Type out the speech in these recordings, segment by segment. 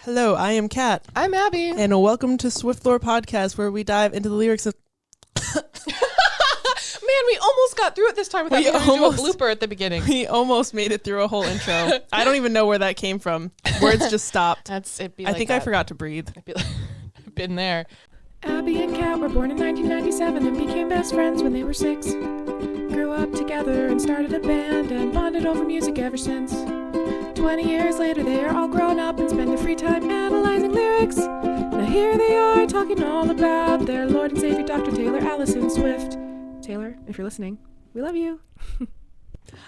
Hello, I am Kat. I'm Abby. And welcome to Swift Lore Podcast, where we dive into the lyrics of... Man, we almost got through it this time without having to do a blooper at the beginning. We almost made it through a whole intro. I don't even know where that came from. Words just stopped. I think I forgot to breathe. Been there. Abby and Kat were born in 1997 and became best friends when they were 6. Grew up together and started a band and bonded over music ever since. 20 years later, they are all grown up and spend their free time analyzing lyrics. Now here they are talking all about their Lord and Savior, Dr. Taylor Allison Swift. Taylor, if you're listening, we love you.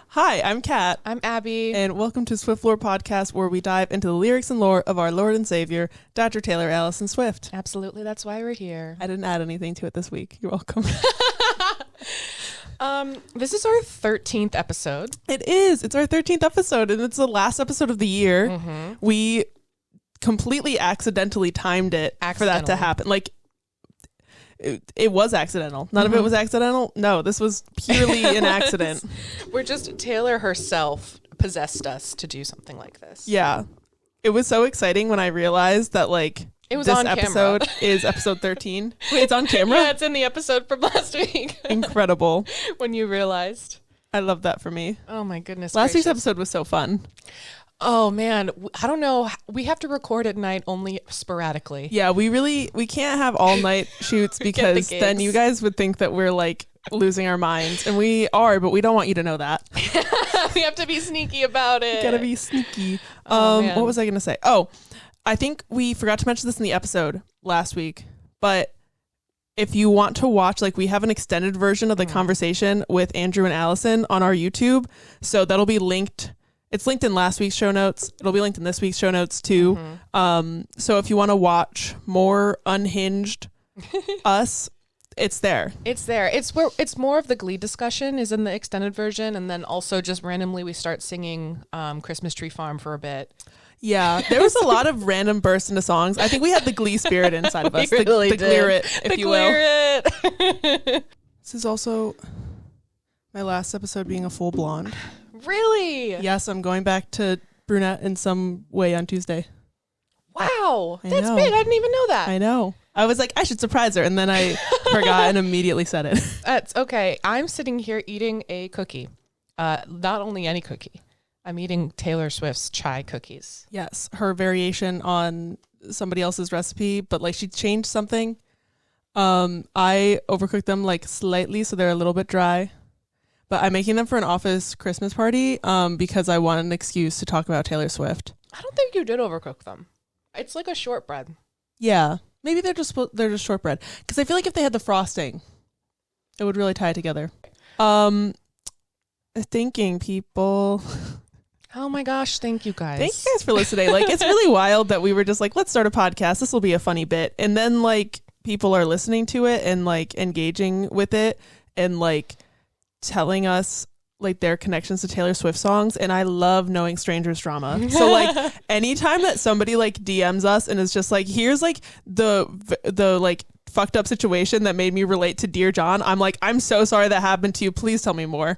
Hi, I'm Kat. I'm Abby. And welcome to Swift Lore Podcast, where we dive into the lyrics and lore of our Lord and Savior, Dr. Taylor Allison Swift. Absolutely, that's why we're here. I didn't add anything to it this week. You're welcome. This is our 13th episode. It is. It's our 13th episode, and it's the last episode of the year. Mm-hmm. We completely accidentally timed it for that to happen. Like, it was accidental. None of it was accidental. No, this was purely an accident. Taylor herself possessed us to do something like this. Yeah. It was so exciting when I realized that, like, it was this on episode camera. is episode 13. Wait, it's on camera? Yeah, it's in the episode from last week. Incredible. When you realized. I love that for me. Oh my goodness. Last week's episode was so fun. Oh man, I don't know. We have to record at night only sporadically. Yeah, we can't have all night shoots because then you guys would think that we're like losing our minds, and we are, but we don't want you to know that. We have to be sneaky about it. Gotta be sneaky. Man. What was I gonna say? Oh, I think we forgot to mention this in the episode last week, but if you want to watch, like, we have an extended version of the conversation with Andrew and Allison on our YouTube, so that'll be linked. It's linked in last week's show notes. It'll be linked in this week's show notes too. So if you want to watch more unhinged us, it's there. It's there. It's more of the Glee discussion is in the extended version, and then also just randomly we start singing Christmas Tree Farm for a bit. Yeah, there was a lot of random bursts into songs. I think we had the Glee spirit inside of us. Really the clear it, if you will. It. This is also my last episode being a full blonde. Really? Yes, I'm going back to brunette in some way on Tuesday. Wow. I That's know. big. I didn't even know that. I know. I was like, I should surprise her, and then I forgot and immediately said it. That's okay. I'm sitting here eating a cookie. Not only any cookie. I'm eating Taylor Swift's chai cookies. Yes, her variation on somebody else's recipe, but like she changed something. I overcooked them like slightly, so they're a little bit dry. But I'm making them for an office Christmas party because I want an excuse to talk about Taylor Swift. I don't think you did overcook them. It's like a shortbread. Yeah, maybe they're just shortbread, because I feel like if they had the frosting, it would really tie it together. Thinking, people. Oh my gosh, thank you guys. Thank you guys for listening. Like, it's really wild that we were just like, let's start a podcast. This will be a funny bit. And then like people are listening to it and like engaging with it and like telling us like their connections to Taylor Swift songs. And I love knowing strangers' drama. So like anytime that somebody like DMs us and is just like, here's like the like fucked up situation that made me relate to Dear John, I'm like, I'm so sorry that happened to you. Please tell me more.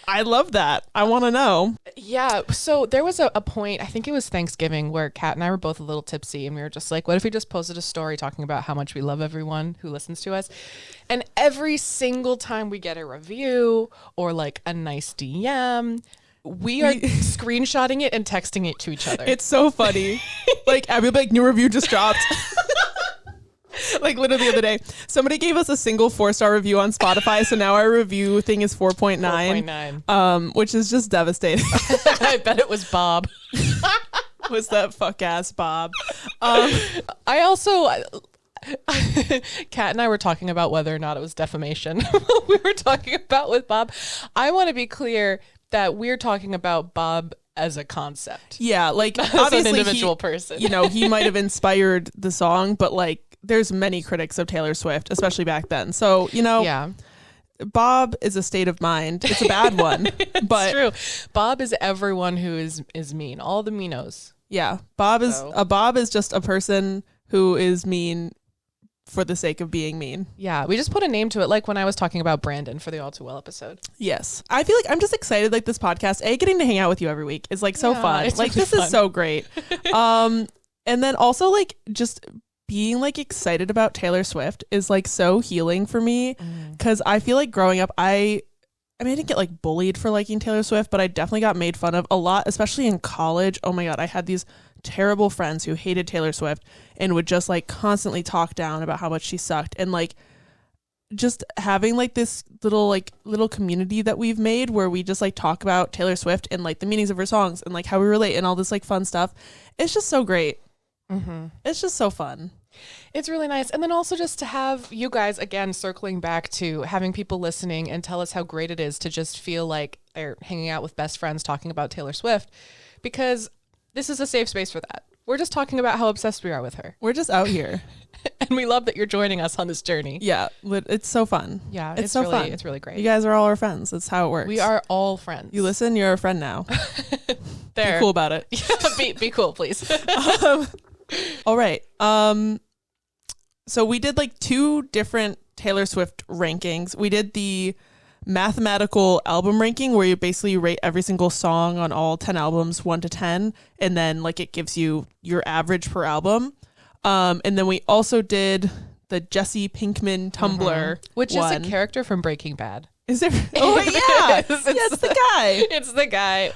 I love that. I want to know. Yeah. So there was a point, I think it was Thanksgiving, where Kat and I were both a little tipsy, and we were just like, what if we just posted a story talking about how much we love everyone who listens to us? And every single time we get a review or like a nice DM, we are screenshotting it and texting it to each other. It's so funny. Like, Abby will be like, new review just dropped. Like literally the other day, somebody gave us a single 4-star review on Spotify, so now our review thing is 4.9, which is just devastating. I bet it was Bob. Was that fuck ass Bob? I also, Kat and I were talking about whether or not it was defamation. We were talking about with Bob. I want to be clear that we're talking about Bob as a concept. Yeah, like as obviously an individual person. You know, he might have inspired the song, but like there's many critics of Taylor Swift, especially back then. So, you know, yeah. Bob is a state of mind. It's a bad one. But true. Bob is everyone who is mean. All the meanos. Yeah. Bob is just a person who is mean for the sake of being mean. Yeah, we just put a name to it, like when I was talking about Brandon for the All Too Well episode. Yes. I feel like I'm just excited, like this podcast, getting to hang out with you every week is like so fun. It's Like really this fun. is so great. And then also like just being like excited about Taylor Swift is like so healing for me because I feel like growing up, I mean, I didn't get like bullied for liking Taylor Swift, but I definitely got made fun of a lot, especially in college. Oh my God, I had these terrible friends who hated Taylor Swift and would just like constantly talk down about how much she sucked. And like just having like this little community that we've made where we just like talk about Taylor Swift and like the meanings of her songs and like how we relate and all this like fun stuff. It's just so great. It's just so fun. It's really nice. And then also just to have you guys, again, circling back to having people listening and tell us how great it is to just feel like they're hanging out with best friends talking about Taylor Swift, because this is a safe space for that. We're just talking about how obsessed we are with her. We're just out here. And we love that you're joining us on this journey. Yeah, it's so fun. Yeah, it's so really fun. It's really great. You guys are all our friends. That's how it works. We are all friends. You listen, you're a friend now. there. Be cool about it. be cool, please. All right. So we did like 2 different Taylor Swift rankings. We did the mathematical album ranking where you basically rate every single song on all 10 albums 1 to 10, and then like it gives you your average per album. And then we also did the Jesse Pinkman Tumblr, Which one. is a character from Breaking Bad. Is there? Oh yeah, it's the guy. It's the guy.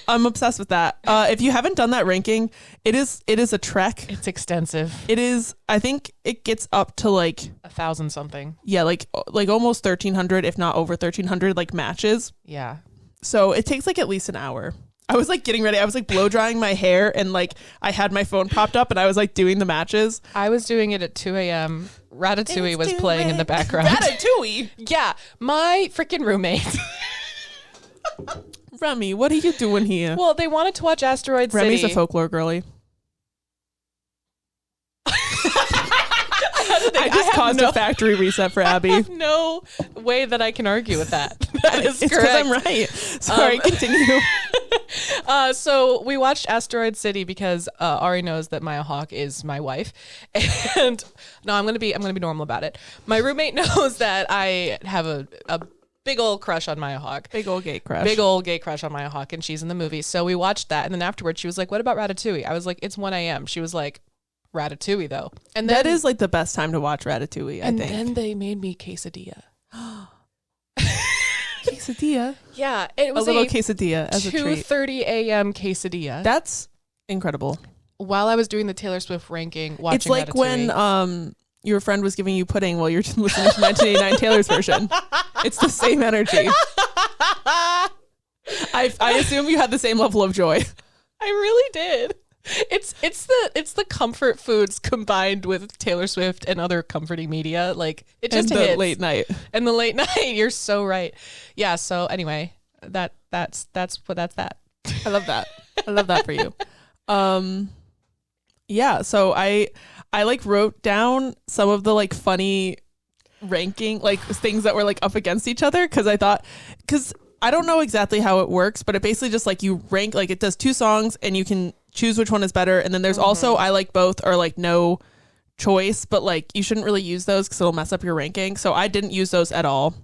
I'm obsessed with that. If you haven't done that ranking, it is a trek. It's extensive. It is. I think it gets up to like 1,000 something. yeah, like almost 1,300, if not over 1,300, like matches. Yeah. So it takes like at least an hour. I was like getting ready. I was like blow drying my hair and like I had my phone propped up and I was like doing the matches. I was doing it at 2 a.m. Ratatouille was playing in the background. Ratatouille. Yeah, my freaking roommate. Remy, what are you doing here? Well, they wanted to watch Asteroid Remy's City. a folklore girly. I just caused a factory reset for Abby. I have no way that I can argue with that. That is it's correct. because I'm right. Sorry, continue. So we watched Asteroid City because Ari knows that Maya Hawke is my wife, and no, I'm gonna be normal about it. My roommate knows that I have a big old crush on Maya Hawke. Big old gay crush. Big old gay crush on Maya Hawke, and she's in the movie. So we watched that, and then afterwards she was like, "What about Ratatouille?" I was like, "It's 1 a.m." She was like, "Ratatouille, though." And then, that is like the best time to watch Ratatouille, I think. And then they made me quesadilla. Quesadilla. Yeah, it was a little quesadilla as a treat. 2:30 a.m. quesadilla. That's incredible. While I was doing the Taylor Swift ranking, watching It's like Ratatouille. when your friend was giving you pudding while you're listening to 1989 Taylor's version. It's the same energy. I assume you had the same level of joy. I really did. It's the comfort foods combined with Taylor Swift and other comforting media. Like it just and the hits. late night. And the late night. You're so right. Yeah. So anyway, that's that. I love that. I love that for you. Yeah. So I like wrote down some of the like funny ranking, like things that were like up against each other. Cause I don't know exactly how it works, but it basically just like you rank, like it does 2 songs and you can choose which one is better. And then there's also I like both or like no choice, but like you shouldn't really use those because it'll mess up your ranking. So I didn't use those at all.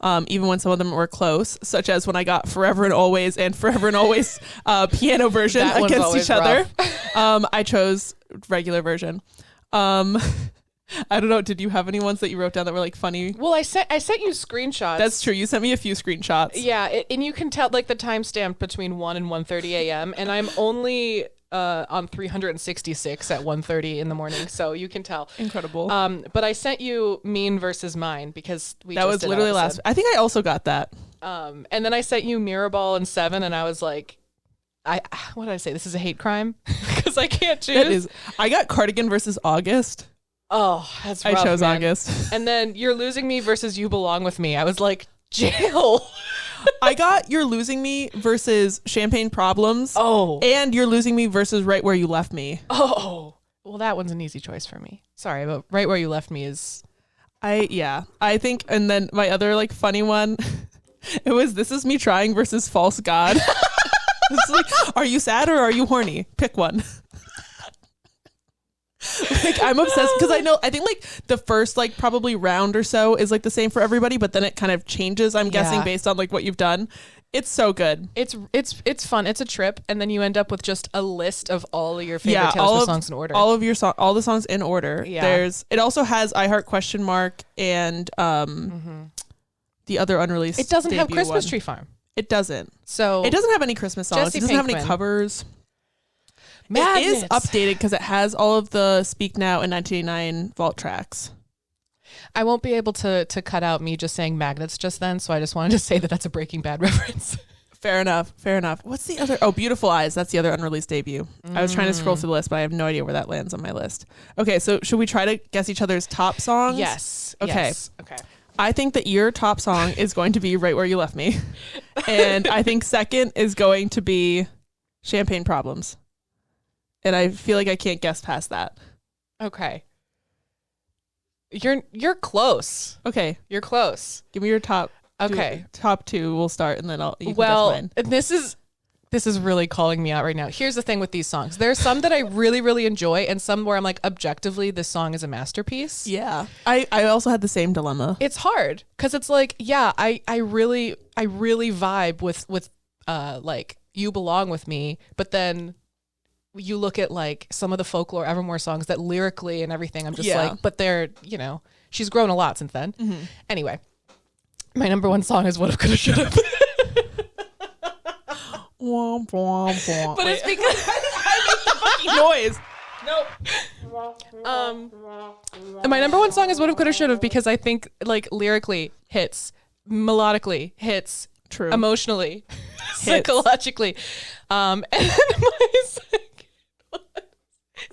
Even when some of them were close, such as when I got Forever and Always piano version That one's against always each other. I chose regular version. I don't know. Did you have any ones that you wrote down that were like funny? Well, I sent you screenshots. That's true. You sent me a few screenshots. Yeah, and you can tell like the timestamp between 1 and 1:30 a.m. and I'm only on 366 at 1:30 in the morning, so you can tell. Incredible. But I sent you Mean versus Mine because that was literally last. I think I also got that. And then I sent you Mirrorball and 7, and I was like, what did I say? This is a hate crime because I can't choose. That is. I got Cardigan versus August. Oh, that's rough, I chose man. August. And then You're Losing Me versus You Belong With Me. I was like, jail. I got You're Losing Me versus Champagne Problems. Oh. And You're Losing Me versus Right Where You Left Me. Oh. Well, that one's an easy choice for me. Sorry, but Right Where You Left Me is... I think, and then my other like funny one, it was This Is Me Trying versus False God. It's like, are you sad or are you horny? Pick one. Like I'm obsessed because I think like the first like probably round or so is like the same for everybody, but then it kind of changes, I'm guessing, based on like what you've done. It's so good. It's fun. It's a trip, and then you end up with just a list of all of your favorite Taylor Swift songs in order. All of your all the songs in order. Yeah. It also has I Heart Question Mark and the other unreleased. It doesn't have debut Christmas one. Tree Farm. It doesn't. So it doesn't have any Christmas songs. Jesse It doesn't have any Pinkman. covers. Madness. It is updated because it has all of the Speak Now and 1989 vault tracks. I won't be able to cut out me just saying Magnets just then, so I just wanted to say that that's a Breaking Bad reference. Fair enough. What's the other? Oh, Beautiful Eyes. That's the other unreleased debut. I was trying to scroll through the list, but I have no idea where that lands on my list. Okay, so should we try to guess each other's top songs? Yes. Okay. Yes. Okay. I think that your top song is going to be Right Where You Left Me. And I think second is going to be Champagne Problems. And I feel like I can't guess past that. Okay. You're close. Okay. You're close. Give me your top. Okay. Top two. We'll start and then you can guess Well, mine. this is really calling me out right now. Here's the thing with these songs. There's some that I really, really enjoy and some where I'm like, objectively, this song is a masterpiece. Yeah. I also had the same dilemma. It's hard because it's like, yeah, I really vibe with like You Belong With Me, but then you look at like some of the Folklore Evermore songs that lyrically and everything, I'm just like, but they're, she's grown a lot since then. Mm-hmm. Anyway, my number one song is What If Coulda Shoulda. Womp, womp, womp. But it's because I made the fucking noise. My number one song is What If Coulda Shoulda because I think like lyrically hits, melodically hits, True. emotionally, psychologically. And then my second one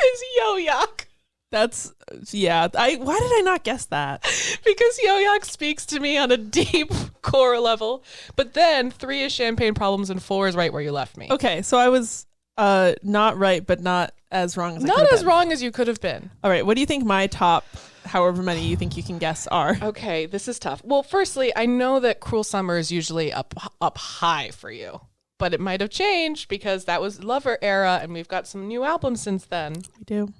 is Yo Yak. That's why did I not guess that? Because Yo Yak speaks to me on a deep core level. But then 3 is Champagne Problems and 4 is Right Where You Left Me. Okay, so I was not right, but not as wrong as I could Not have as been. wrong as you could have been. All right, what do you think my top, however many you think you can guess, are? Okay, this is tough. Well, firstly, I know that Cruel Summer is usually up high for you. But it might have changed because that was Lover era and we've got some new albums since then. We do.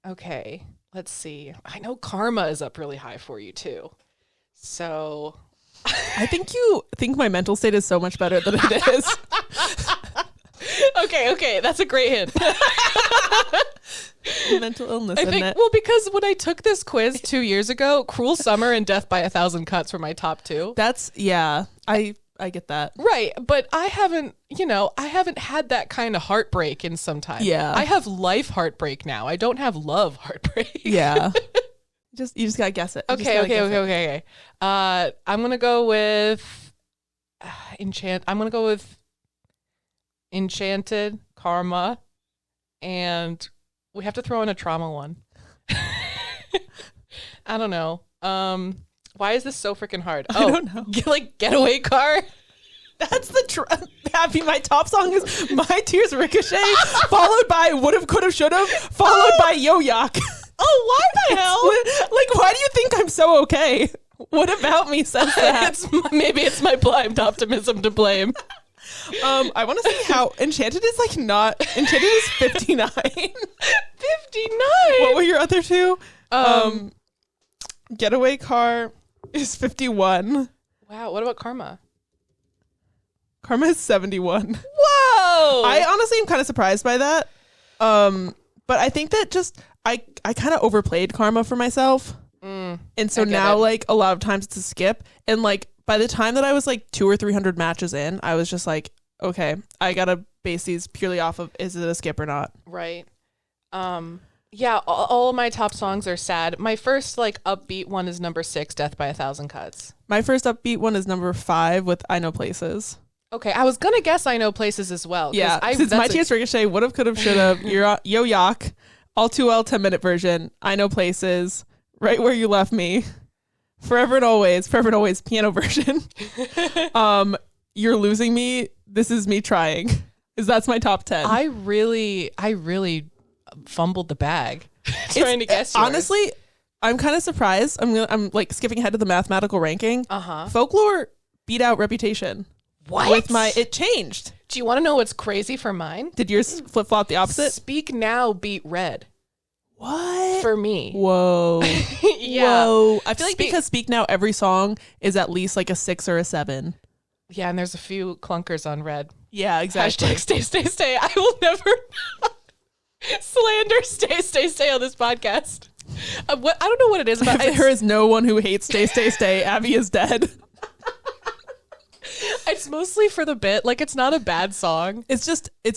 Okay, let's see. I know Karma is up really high for you too. So I think you think my mental state is so much better than it is. okay, that's a great hint. Mental illness, I isn't think it? well because when I took this quiz 2 years ago, Cruel Summer and Death by a Thousand Cuts were my top 2. That's I get that. Right, but I haven't had that kind of heartbreak in some time. Yeah. I have life heartbreak now. I don't have love heartbreak. Yeah. you just gotta guess it. Okay. I'm gonna go with I'm gonna go with Enchanted, Karma, and we have to throw in a trauma one. I don't know. Why is this so freaking hard? I don't know. Getaway Car. That's the happy. My top song is My Tears Ricochet, followed by Would've, Could've, Should've, followed by Yo Yak. Oh, why the hell? Like, why do you think I'm so okay? What about me says that? Maybe it's my blind optimism to blame. I want to see how Enchanted is like not. Enchanted is 59. 59. What were your other two? Getaway Car is 51. Wow. What about Karma? Karma is 71. Whoa. I honestly am kind of surprised by that. But I think that just I kind of overplayed Karma for myself. And so now like a lot of times it's a skip. And like by the time that I was like 200 or 300 matches in, I was just like, okay, I gotta base these purely off of is it a skip or not? Right. Yeah, all of my top songs are sad. My first like upbeat one is number 6, Death by a Thousand Cuts. My first upbeat one is number 5 with I Know Places. Okay, I was gonna guess I Know Places as well. Yeah, since My Tears Ricochet, Would've, Could've, Should've, Yo Yak, All Too Well 10-minute version, I Know Places, Right Where You Left Me, Forever and Always piano version. You're Losing Me, This Is Me Trying. That's my top 10. I really fumbled the bag trying to guess yours. Honestly, I'm kind of surprised. I'm like skipping ahead to the mathematical ranking. Folklore beat out Reputation. What? With it changed. Do you want to know what's crazy for mine? Did yours flip flop the opposite? Speak Now beat Red. What? for me. Whoa. Yeah. Whoa. I feel like because Speak Now, every song is at least like a 6 or a 7. Yeah, and there's a few clunkers on Red. Yeah, exactly. Hashtag stay, stay, stay. I will never slander stay, stay, stay on this podcast. I don't know what it is about If there is no one who hates Stay, Stay, Stay, Abby is dead. It's mostly for the bit. Like, it's not a bad song. It's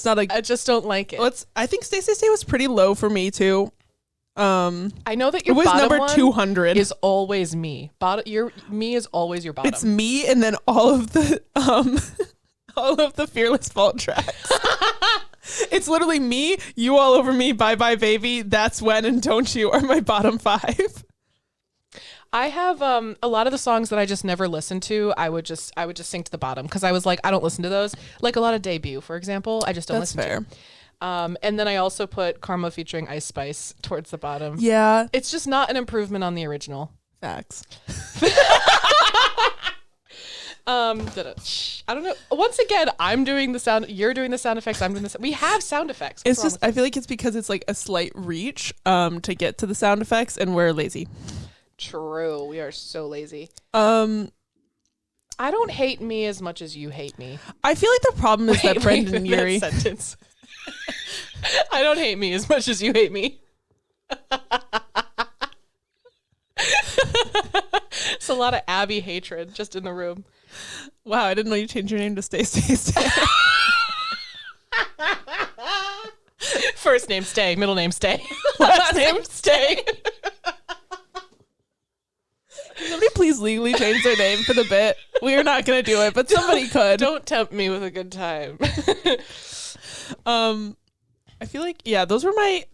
not a. I just don't like it. I think Stay, Stay, Stay was pretty low for me too. I know that It your was bottom number one 200. is always me. Your me is always your bottom. It's me, and then all of the all of the Fearless Fault tracks. It's literally me, You All Over Me, Bye Bye Baby, That's When, and Don't You are my bottom 5. I have a lot of the songs that I just never listened to. I would just sink to the bottom because I was like, I don't listen to those. Like a lot of Debut, for example, I just don't That's listen fair. to. And then I also put Karma featuring Ice Spice towards the bottom. Yeah, It's just not an improvement on the original. facts. I don't know. Once again, I'm doing the sound. You're doing the sound effects. I'm doing the. We have sound effects. It's just I feel like it's because it's like a slight reach to get to the sound effects, and we're lazy. True. We are so lazy. I I don't hate me as much as you hate me. feel like the problem is that Brendan that Urie. sentence. I don't hate me as much as you hate me. It's a lot of Abby hatred just in the room. Wow, I didn't know you changed your name to Stay, Stay, Stay. First name Stay, middle name Stay, last name Stay. Can somebody please legally change their name for the bit? We are not going to do it, but somebody could. Don't tempt me with a good time. I feel like, yeah, those were I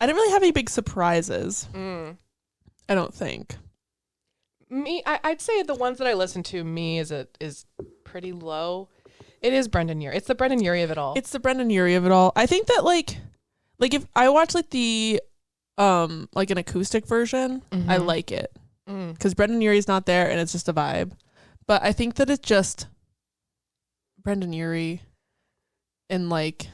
didn't really have any big surprises. I don't think. Me, I'd say the ones that I listen to, me is pretty low. It is Brendan Urie. It's the Brendan Urie of it all. It's the Brendan Urie of it all. I think that like if I watch like the like an acoustic version, I like it because Brendan Urie's not there and it's just a vibe. But I think that it's just Brendan Urie and like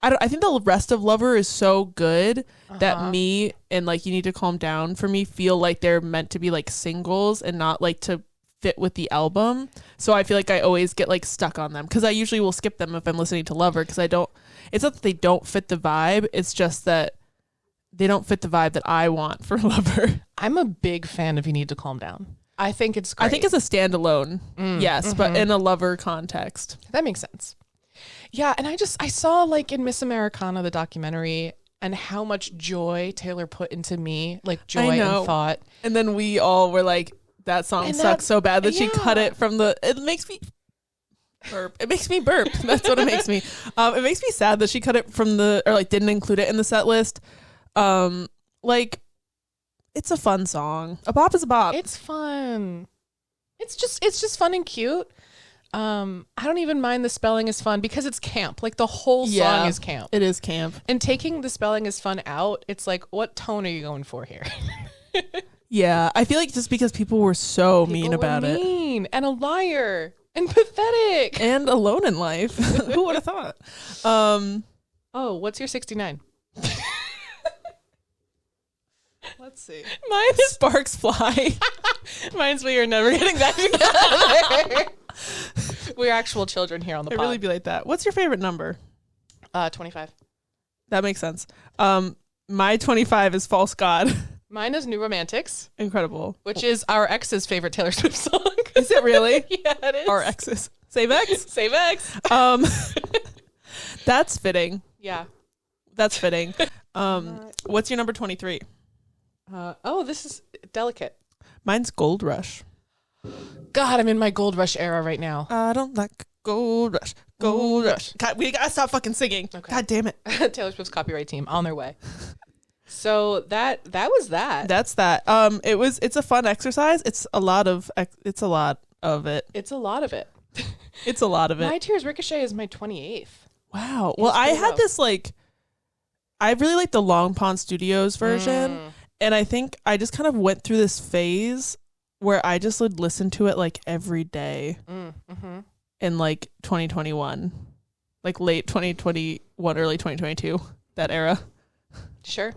I think the rest of Lover is so good that me and like You Need to Calm Down for me feel like they're meant to be like singles and not like to fit with the album. So I feel like I always get like stuck on them because I usually will skip them if I'm listening to Lover because it's not that they don't fit the vibe, it's just that they don't fit the vibe that I want for Lover. I'm a big fan of You Need to Calm Down. I think it's great. I think it's a standalone, yes, but in a Lover context. That makes sense. Yeah, and I saw like in Miss Americana, the documentary, and how much joy Taylor put into Me, like joy and thought. And then we all were like, that song And sucks so bad that she yeah. cut it from it makes me burp. It makes me burp. That's what it makes me. It makes me sad that she cut it from or like didn't include it in the set list. Like it's a fun song. A bop is a bop. It's fun. It's just fun and cute. I don't even mind the spelling is fun because it's camp. Like the whole song is camp. It is camp. And taking the spelling is fun out, it's like, what tone are you going for here? Yeah, I feel like just because people were so mean about it. Mean and a liar and pathetic. And alone in life. Who would have thought? Oh, what's your 69? Let's see. Mine is Sparks Fly. Mine's We Are Never Getting Back Together. We're actual children here on the It pod. really be like that. What's your favorite number? 25. That makes sense. My 25 is False God. Mine is New Romantics, Incredible. which is our ex's favorite Taylor Swift song. Is it really? Yeah, it is. Our exes. Save X? Save X. That's fitting. Yeah. That's fitting. What's your number 23? This is delicate. Mine's Gold Rush. God, I'm in my Gold Rush era right now. I don't like Gold Rush. Gold Rush. God, we gotta stop fucking singing. Okay. God damn it. Taylor Swift's copyright team on their way. So that was that. That's that. It's a fun exercise. It's a lot of it. It's a lot of it. It's a lot of it. My Tears Ricochet is my 28th. Wow. Well, I had this I really like the Long Pond Studios version. And I think I just kind of went through this phase where I just would listen to it like every day in like 2021, like late 2021, early 2022, that era. Sure.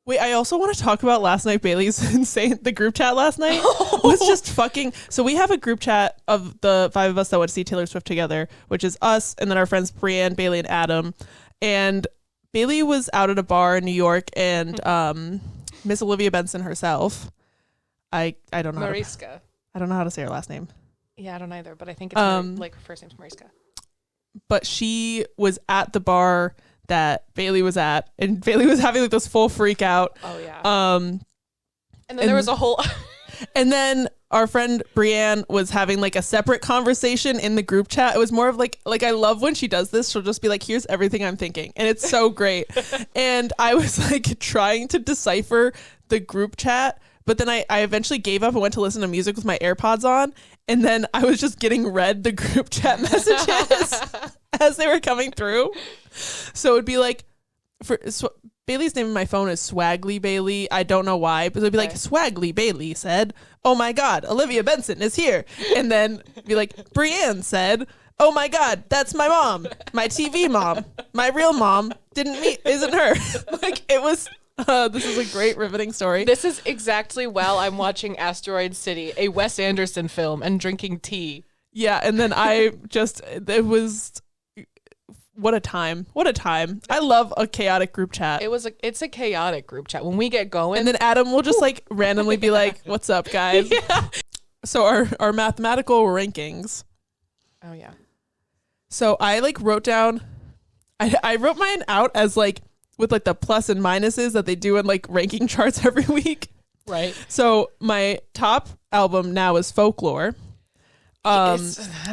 Wait, I also want to talk about last night. Bailey's the group chat last night was just fucking. So we have a group chat of the 5 of us that went to see Taylor Swift together, which is us and then our friends Brienne, Bailey, and Adam. And Bailey was out at a bar in New York, and Miss Olivia Benson herself. I don't know. Mariska. I don't know how to say her last name. Yeah, I don't either, but I think it's like her first name's Mariska. But she was at the bar that Bailey was at, and Bailey was having like this full freak out. Oh yeah. And then there was a whole and then our friend Brienne was having like a separate conversation in the group chat. It was more of like I love when she does this. She'll just be like, here's everything I'm thinking. And it's so great. And I was like trying to decipher the group chat, but then I eventually gave up and went to listen to music with my AirPods on. And then I was just getting read the group chat messages as they were coming through. So it'd be like, Bailey's name in my phone is Swaggly Bailey. I don't know why, but it'd be like, Swaggly Bailey said, oh my God, Olivia Benson is here. And then be like, Brienne said, oh my God, that's my mom, my TV mom, my real mom isn't her. Like it was, this is a great riveting story. This is exactly while I'm watching Asteroid City, a Wes Anderson film, and drinking tea. Yeah. And then what a time. What a time. I love a chaotic group chat. It's a chaotic group chat. When we get going. And then Adam will just like randomly be like, what's up, guys? Yeah. So our mathematical rankings. Oh, yeah. So I like wrote down, I wrote mine out as like with like the plus and minuses that they do in like ranking charts every week. Right. So my top album now is Folklore,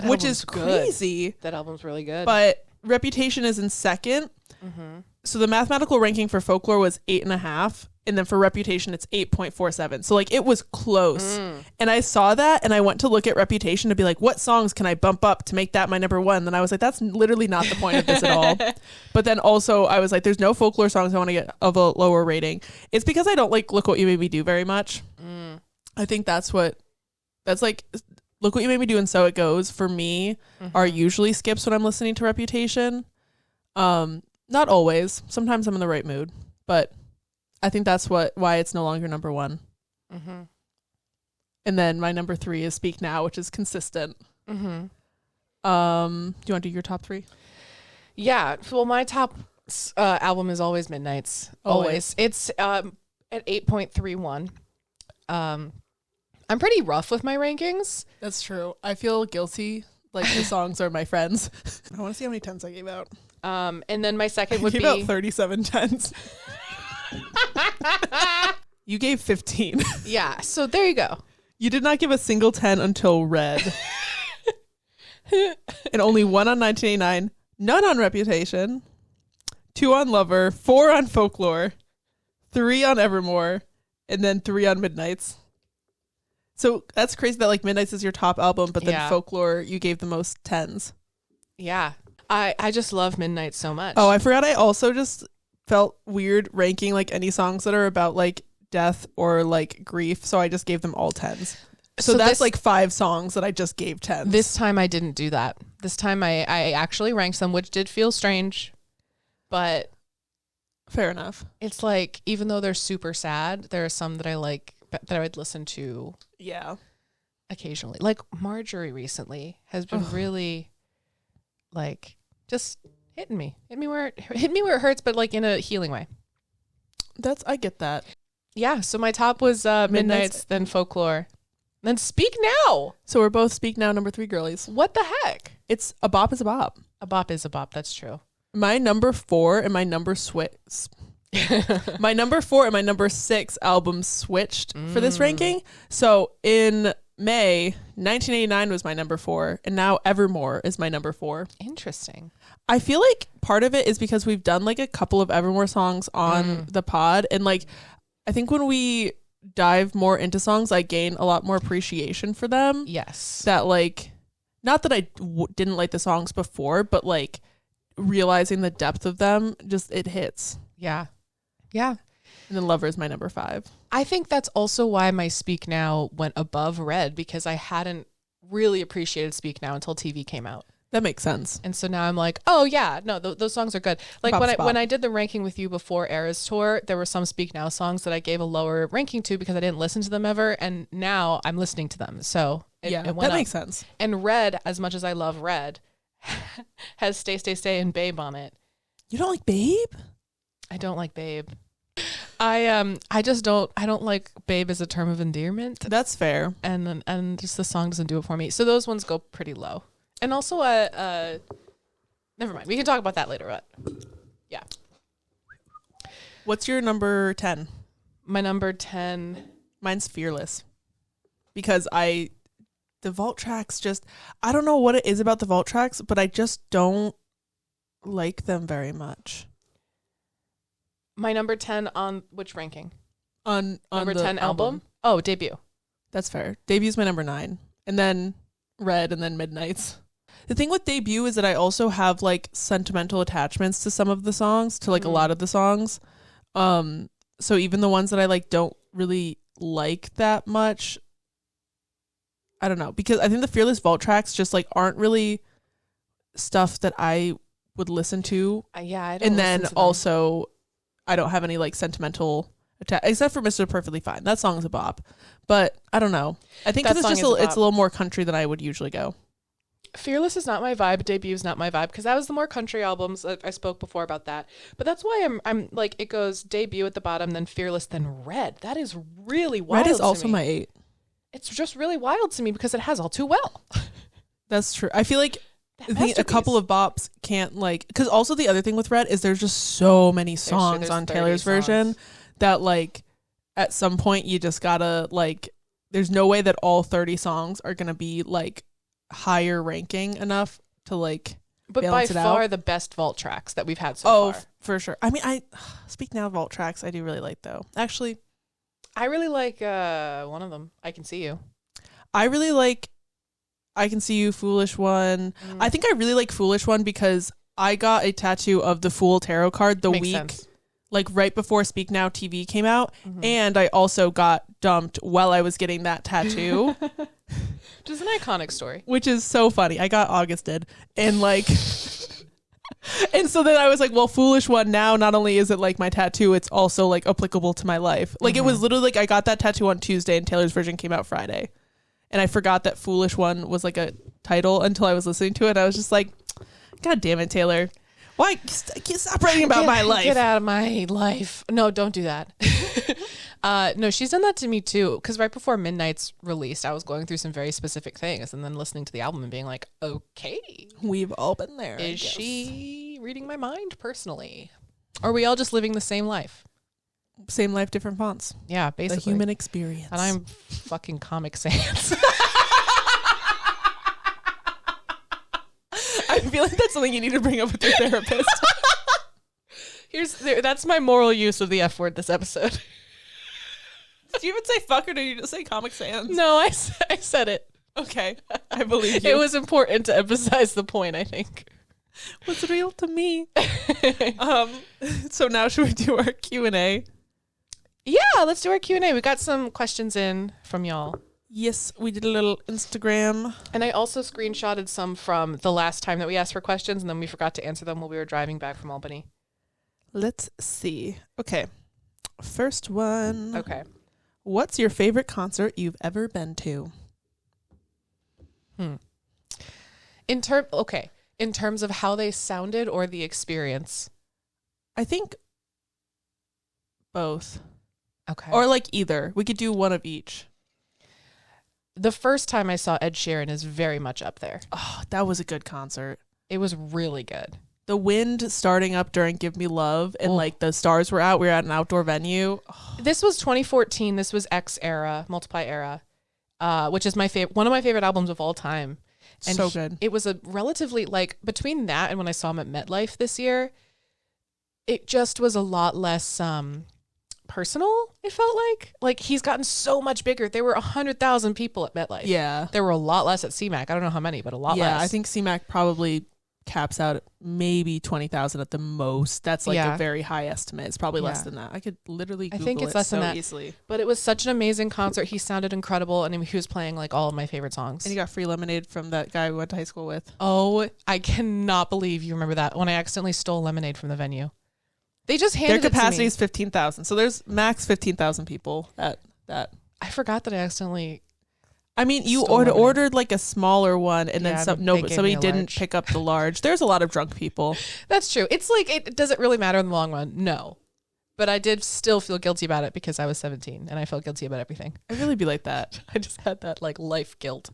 which is crazy. That album's really good. But Reputation is in second. Mm-hmm. So the mathematical ranking for Folklore was 8.5. And then for Reputation, it's 8.47. So like it was close. And I saw that and I went to look at Reputation to be like, what songs can I bump up to make that my number one? Then I was like, that's literally not the point of this at all. But then also I was like, there's no Folklore songs I want to get of a lower rating. It's because I don't like Look What You Made Me Do very much. I think that's like Look What You Made Me Do and So It Goes for me are usually skips when I'm listening to Reputation. Not always. Sometimes I'm in the right mood, but I think that's why it's no longer number one. Mm-hmm. And then my number 3 is Speak Now, which is consistent. Mm-hmm. Do you want to do your top 3? Yeah. Well, my top album is always Midnight's. Always. It's at 8.31. I'm pretty rough with my rankings. That's true. I feel guilty. Like the songs are my friends. I want to see how many 10s I gave out. And then my second would be be about 37 10s. You gave 15. Yeah. So there you go. You did not give a single 10 until Red. And only 1 on 1989, none on Reputation, 2 on Lover, 4 on Folklore, 3 on Evermore, and then 3 on Midnights. So that's crazy that like Midnights is your top album, but then Folklore, you gave the most 10s. Yeah. I just love Midnight so much. Oh, I forgot. I also just felt weird ranking like any songs that are about like death or like grief. So I just gave them all 10s. So that's like 5 songs that I just gave 10s. This time I didn't do that. This time I actually ranked them, which did feel strange, but fair enough. It's like, even though they're super sad, there are some that I like that I would listen to. Yeah. Occasionally. Like Marjorie recently has been really like just hitting me where it hurts, but like in a healing way. I get that. Yeah. So my top was Midnights, then Folklore, then Speak Now. So we're both Speak Now number 3 girlies. What the heck? It's a bop is a bop. A bop is a bop. That's true. My number 4 and my number my number 4 and my number 6 albums switched for this ranking. So in May, 1989 was my number 4, and now Evermore is my number 4. Interesting. I feel like part of it is because we've done like a couple of Evermore songs on the pod, and like I think when we dive more into songs, I gain a lot more appreciation for them. Yes. That like, not that I didn't like the songs before, but like realizing the depth of them, just it hits. Yeah. Yeah. And then Lover is my number 5. I think that's also why my Speak Now went above Red, because I hadn't really appreciated Speak Now until TV came out. That makes sense. And so now I'm like, oh yeah, no, those songs are good. Like Bop's when I did the ranking with you before Eras Tour, there were some Speak Now songs that I gave a lower ranking to because I didn't listen to them ever, and now I'm listening to them. So it went that up. makes sense. And Red, as much as I love Red, has Stay Stay Stay and Babe on it. You don't like Babe? I don't like Babe. I just don't like Babe as a term of endearment, That's fair. and just the song doesn't do it for me. So those ones go pretty low. And also never mind. We can talk about that later. But yeah. What's your number 10? My number 10. Mine's Fearless. Because the vault tracks just, I don't know what it is about the vault tracks, but I just don't like them very much. My number 10 on which ranking? On Number the 10 album? Oh, debut. That's fair. Debute's my number 9. And then Red and then Midnights. The thing with Debut is that I also have like sentimental attachments to some of the songs, to like a lot of the songs. So even the ones that I like don't really like that much. I don't know, because I think the Fearless vault tracks just like aren't really stuff that I would listen to. Yeah, I don't. And then also I don't have any like sentimental except for Mr. Perfectly Fine. That song's a bop. But I don't know. I think 'cause it's just it's a little more country than I would usually go. Fearless is not my vibe. Debut is not my vibe because that was the more country albums. I spoke before about that, but that's why I'm like it goes Debut at the bottom, then Fearless, then Red. That is really wild. Red is also to me. my 8. It's just really wild to me because it has All Too Well. That's true. I feel like a couple of bops can't like, because also the other thing with Red is there's just so many songs there's on 30 Taylor's version that like at some point you just gotta like, there's no way that all 30 songs are gonna be like higher ranking enough to like but by balance it far out. The best vault tracks that we've had so far. For sure. I mean, I Speak Now vault tracks I do really like though. Actually, I really like one of them. I Can See You. I really like I Can See You, Foolish One. I think I really like Foolish One because I got a tattoo of the Fool tarot card the Makes week sense. like right before Speak Now TV came out, and I also got dumped while I was getting that tattoo. Which is an iconic story. Which is so funny. I got Augusted and like and so then I was like, well, Foolish One now not only is it like my tattoo, it's also like applicable to my life. Like it was literally like I got that tattoo on Tuesday and Taylor's version came out Friday. And I forgot that Foolish One was like a title until I was listening to it. I was just like, God damn it, Taylor. Why stop writing about my life? Get out of my life. No, don't do that. No, she's done that to me too. Because right before Midnight's released, I was going through some very specific things and then listening to the album and being like, okay. We've all been there. Is she reading my mind personally? Or are we all just living the same life? Same life, different fonts. Yeah, basically. The human experience. And I'm fucking Comic Sans. I feel like that's something you need to bring up with your therapist. That's my moral use of the F word this episode. Did you even say fuck or did you just say Comic Sans? No, I said it. Okay. I believe you. It was important to emphasize the point, I think. What's real to me? So now should we do our Q&A? Yeah, let's do our Q&A. We got some questions in from y'all. Yes, we did a little Instagram. And I also screenshotted some from the last time that we asked for questions, and then we forgot to answer them while we were driving back from Albany. Let's see. Okay. First one. Okay. What's your favorite concert you've ever been to? In terms of how they sounded or the experience? I think both. Okay. Or like either. We could do one of each. The first time I saw Ed Sheeran is very much up there. Oh, that was a good concert. It was really good. The wind starting up during Give Me Love and like the stars were out. We were at an outdoor venue. Oh. This was 2014. This was X era, Multiply era, which is one of my favorite albums of all time. And so good. It was a relatively like between that and when I saw him at MetLife this year, it just was a lot less personal. It felt like he's gotten so much bigger. There were 100,000 people at MetLife. Yeah. There were a lot less at CMAC. I don't know how many, but a lot less. Yeah, I think CMAC probably caps out at maybe 20,000 at the most. That's like Yeah. a very high estimate. It's probably less Yeah. than that. I could literally I Google think it's it less than so that. easily. But it was such an amazing concert. He sounded incredible, and he was playing like all of my favorite songs. And you got free lemonade from that guy we went to high school with. Oh, I cannot believe you remember that, when I accidentally stole lemonade from the venue. They just handed Their it to capacity me. is 15,000. So there's max 15,000 people at that. I forgot that I accidentally. I mean, you Stole lemonade. ordered like a smaller one, and Yeah, then they gave somebody me a didn't large. pick up the large. There's a lot of drunk people. That's true. It's like, it doesn't really matter in the long run. No. But I did still feel guilty about it because I was 17 and I felt guilty about everything. I really be like that. I just had that like life guilt.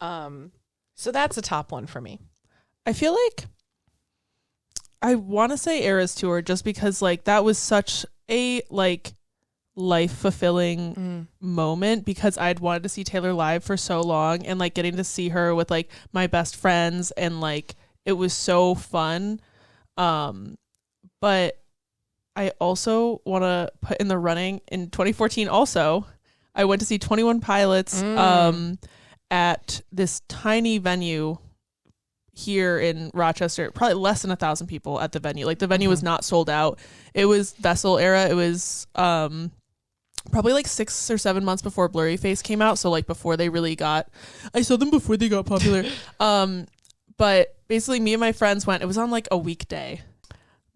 So that's a top one for me. I feel like I want to say Eras Tour just because like that was such a like life fulfilling moment, because I'd wanted to see Taylor live for so long, and like getting to see her with like my best friends, and like it was so fun. But I also want to put in the running in 2014 also. I went to see 21 Pilots at this tiny venue here in Rochester, probably less than 1,000 people at the venue. Like the venue was not sold out. It was Vessel era. It was probably like 6 or 7 months before Blurry Face came out. So like before they really got, I saw them before they got popular. But basically me and my friends went, it was on like a weekday,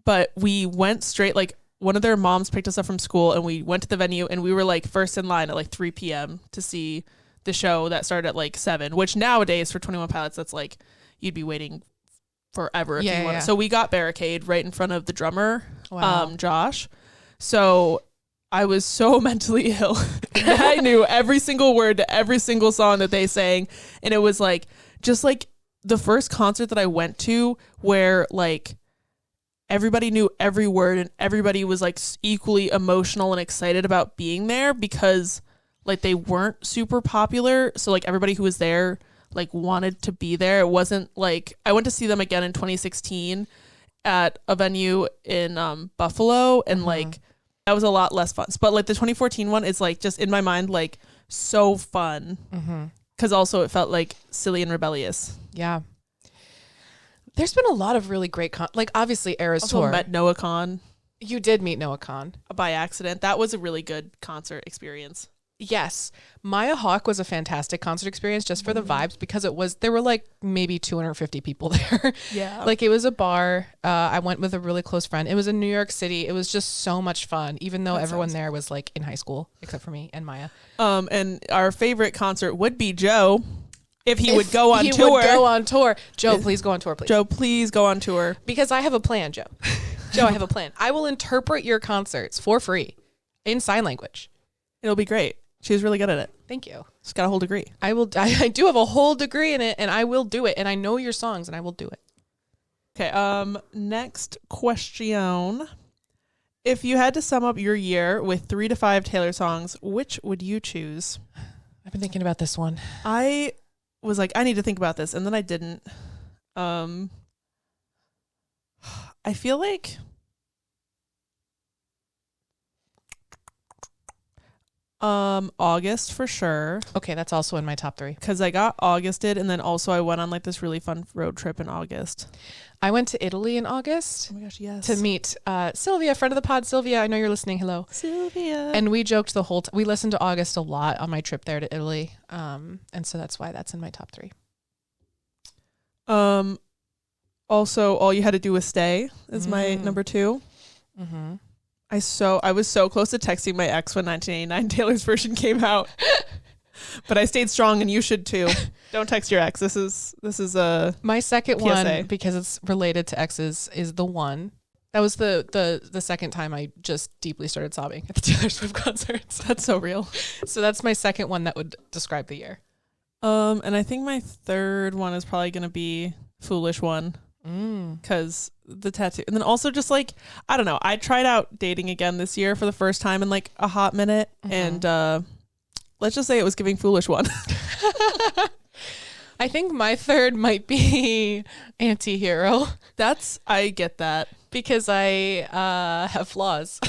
but we went straight, like one of their moms picked us up from school and we went to the venue, and we were like first in line at like 3 p.m. to see the show that started at like 7, which nowadays for 21 Pilots, that's like, you'd be waiting forever if you want. Yeah. So we got barricade right in front of the drummer, Wow. Josh. So I was so mentally ill. I knew every single word to every single song that they sang. And it was like, just like the first concert that I went to where like everybody knew every word and everybody was like equally emotional and excited about being there, because like they weren't super popular. So like everybody who was there like wanted to be there. It wasn't like, I went to see them again in 2016 at a venue in Buffalo, and like that was a lot less fun. But like the 2014 one is like just in my mind like so fun, because also it felt like silly and rebellious. Yeah. There's been a lot of really great like obviously Eras Also Tour. met Noah Khan You did meet Noah Khan. by accident. That was a really good concert experience. Yes. Maya Hawke was a fantastic concert experience just for the vibes, because there were like maybe 250 people there. Yeah. Like it was a bar. I went with a really close friend. It was in New York City. It was just so much fun, even though everyone there was like in high school, except for me and Maya. And our favorite concert would be Joe if he would go on tour. Would go on tour. Joe, please go on tour, please. Joe, please go on tour. Because I have a plan, Joe. Joe, I have a plan. I will interpret your concerts for free in sign language. It'll be great. She's really good at it. Thank you. She's got a whole degree. I do have a whole degree in it, and I will do it. And I know your songs, and I will do it. Okay. Next question. If you had to sum up your year with 3 to 5 Taylor songs, which would you choose? I've been thinking about this one. I was like, I need to think about this, and then I didn't. I feel like August for sure, Okay, that's also in my top 3. because I got Augusted, and then also I went on like this really fun road trip in August. I went to Italy in August Oh my gosh, yes. to meet Sylvia, friend of the pod. Sylvia, I know you're listening. Hello. Sylvia. And we joked the whole we listened to August a lot on my trip there to Italy. And so that's why that's in my top 3. Also, All You Had to Do Was Stay is my number 2. Mm-hmm. I was so close to texting my ex when 1989 Taylor's version came out, but I stayed strong, and you should too. Don't text your ex. This is a My second PSA. one, because it's related to exes, is The One. That was the second time I just deeply started sobbing at the Taylor Swift concerts. that's so real. So that's my second one that would describe the year. And I think my third one is probably gonna be Foolish One, because the tattoo, and then also just like, I don't know, I tried out dating again this year for the first time in like a hot minute, and let's just say it was giving Foolish One. I think my third might be Anti-Hero, I get that. because I have flaws.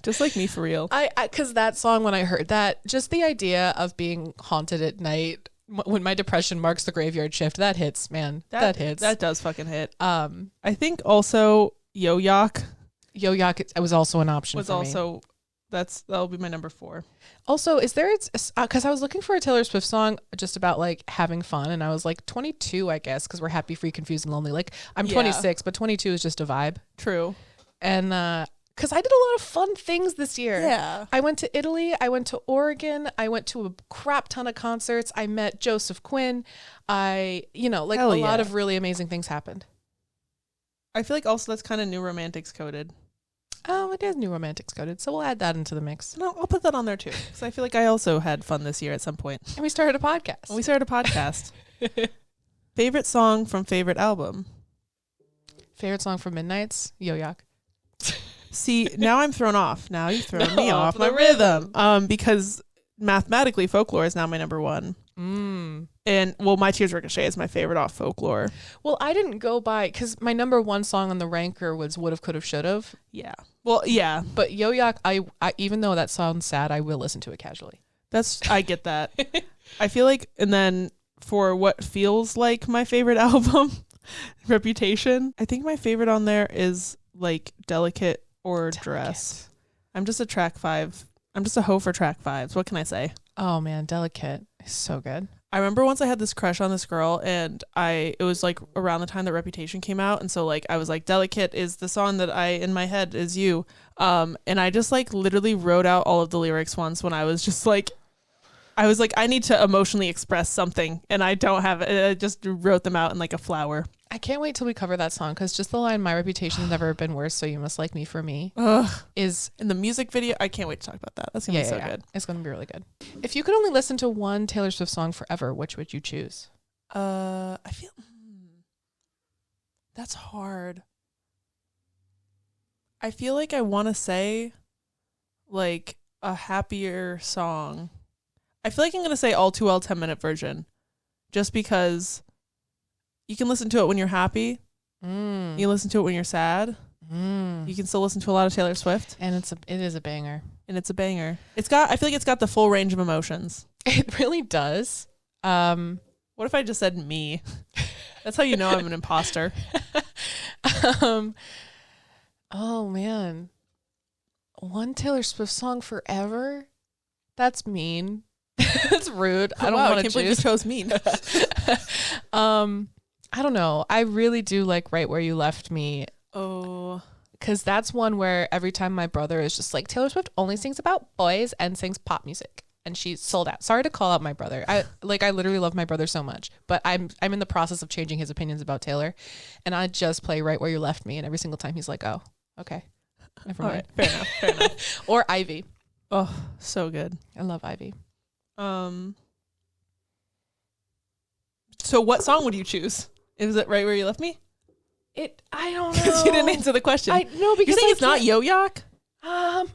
Just like me, for real. Because that song, when I heard that, just the idea of being haunted at night when my depression marks the graveyard shift. That hits, man. That hits. That does fucking hit. I think also Yo-Yok Yo-Yok it was also an option was for me. also that'll be my number 4. Also, is there, because I was looking for a Taylor Swift song just about like having fun, and I was like 22, I guess, because we're happy, free, confused, and lonely. Like I'm 26, but 22 is just a vibe. True. And because I did a lot of fun things this year. Yeah. I went to Italy. I went to Oregon. I went to a crap ton of concerts. I met Joseph Quinn. Hell a lot of really amazing things happened. I feel like also that's kind of New Romantics coded. Oh, it is New Romantics coded, so we'll add that into the mix. No, I'll put that on there too, because I feel like I also had fun this year at some point. And we started a podcast. We started a podcast. Favorite song from favorite album? Favorite song from Midnights? Yo-Yok. See, now I'm thrown off. Now you've thrown me off my rhythm. Because mathematically, Folklore is now my number 1. And My Tears Ricochet is my favorite off Folklore. Well, I didn't go by, because my number 1 song on the ranker was Would've, Could've, Should've. Yeah. Well, yeah. But Yo-Yok, I even though that sounds sad, I will listen to it casually. I get that. I feel like, and then for what feels like my favorite album, Reputation, I think my favorite on there is like Delicate or Dress. I'm just a track 5. I'm just a hoe for track 5s. What can I say? Oh man, Delicate is so good. I remember once I had this crush on this girl, and it was like around the time that Reputation came out, and so like I was like, Delicate is the song that in my head is you. And I just like literally wrote out all of the lyrics once when I was just like, I need to emotionally express something, and I don't have it. I just wrote them out in like a flower. I can't wait till we cover that song, because just the line, my reputation's never been worse, so you must like me for me, is in the music video. I can't wait to talk about that. That's gonna be so good. It's gonna be really good. If you could only listen to one Taylor Swift song forever, which would you choose? I feel that's hard. I feel like I want to say like a happier song. I feel like I'm gonna say All Too Well 10-minute version, just because you can listen to it when you're happy. You can listen to it when you're sad. You can still listen to a lot of Taylor Swift, and it is a banger. And it's a banger. I feel like it's got the full range of emotions. It really does. What if I just said me? That's how you know I'm an imposter. Oh man, one Taylor Swift song forever? That's mean. That's rude. I don't want to choose. Believe you chose mean. I don't know. I really do like Right Where You Left Me. Oh, because that's one where every time my brother is just like, Taylor Swift only sings about boys and sings pop music, and she's sold out. Sorry to call out my brother. I literally love my brother so much, but I'm in the process of changing his opinions about Taylor, and I just play Right Where You Left Me, and every single time he's like, oh, okay, never mind. Right, fair enough. Or Ivy. Oh, so good. I love Ivy. So what song would you choose? Is it Right Where You Left Me? I don't know. Because you didn't answer the question. Because you think it's not Yo-Yok? I